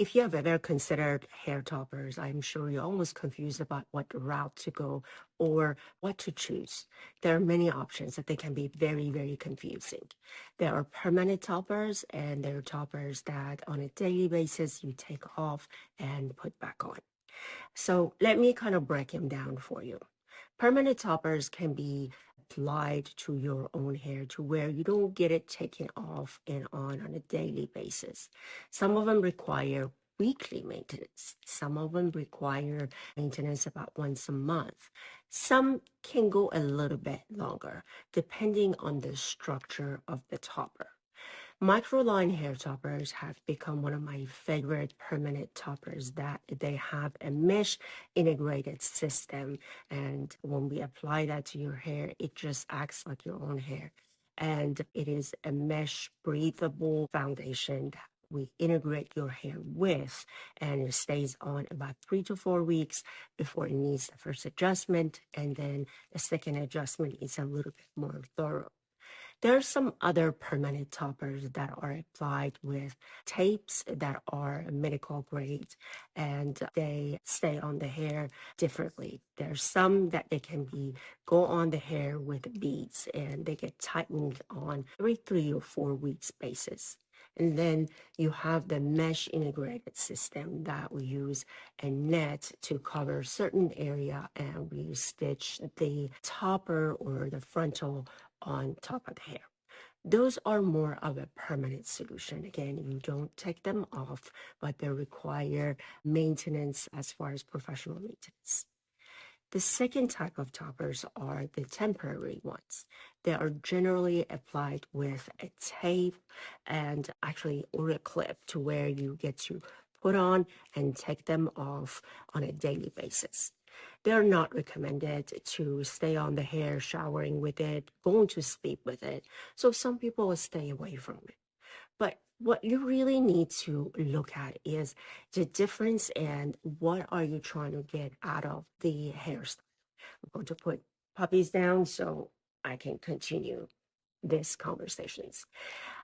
If you have ever considered hair toppers, I'm sure you're almost confused about what route to go or what to choose. There are many options that they can be very, very confusing. There are permanent toppers, and there are toppers that on a daily basis you take off and put back on. So let me kind of break them down for you. Permanent toppers can be applied to your own hair to where you don't get it taken off and on a daily basis. Some of them require weekly maintenance. Some of them require maintenance about once a month. Some can go a little bit longer, depending on the structure of the topper. Microline hair toppers have become one of my favorite permanent toppers that they have a mesh integrated system. And when we apply that to your hair, it just acts like your own hair. And it is a mesh breathable foundation that we integrate your hair with, and it stays on about 3 to 4 weeks before it needs the first adjustment. And then the second adjustment is a little bit more thorough. There are some other permanent toppers that are applied with tapes that are medical grade, and they stay on the hair differently. There's some that they can be go on the hair with beads, and they get tightened on every 3 or 4 weeks basis. And then you have the mesh integrated system that we use a net to cover certain area, and we stitch the topper or the frontal on top of the hair. Those are more of a permanent solution. Again, you don't take them off, but they require maintenance as far as professional maintenance. The second type of toppers are the temporary ones. They are generally applied with a tape and actually or a clip to where you get to put on and take them off on a daily basis. They're not recommended to stay on the hair, showering with it, going to sleep with it. So some people will stay away from it. But what you really need to look at is the difference and what are you trying to get out of the hairstyle. I'm going to put puppies down so I can continue this conversations.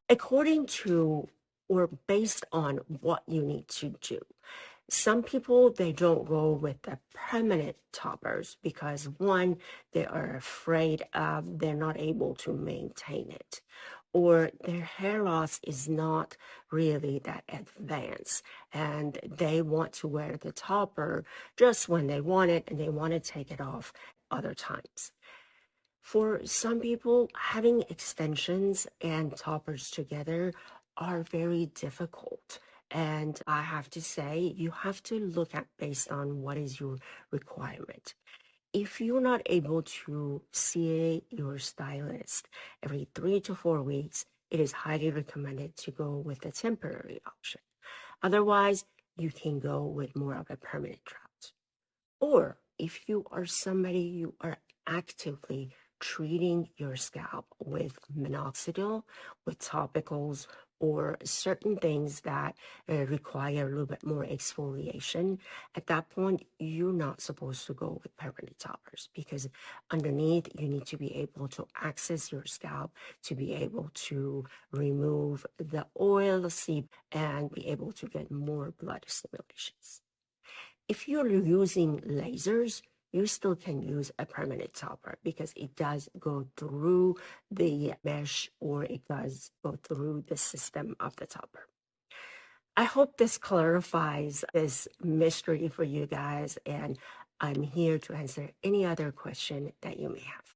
According to or based on what you need to do. Some people they don't go with the permanent toppers because one, they are afraid of they're not able to maintain it, or their hair loss is not really that advanced, and they want to wear the topper just when they want it and they want to take it off other times. For some people, having extensions and toppers together are very difficult. And I have to say, you have to look at based on what is your requirement. If you're not able to see your stylist every 3 to 4 weeks, it is highly recommended to go with a temporary option. Otherwise, you can go with more of a permanent route. Or if you are somebody you are actively treating your scalp with minoxidil, with topicals, or certain things that require a little bit more exfoliation, at that point, you're not supposed to go with permanent toppers because underneath, you need to be able to access your scalp to be able to remove the oil seep and be able to get more blood stimulations. If you're using lasers, you still can use a permanent topper because it does go through the mesh or it does go through the system of the topper. I hope this clarifies this mystery for you guys, and I'm here to answer any other question that you may have.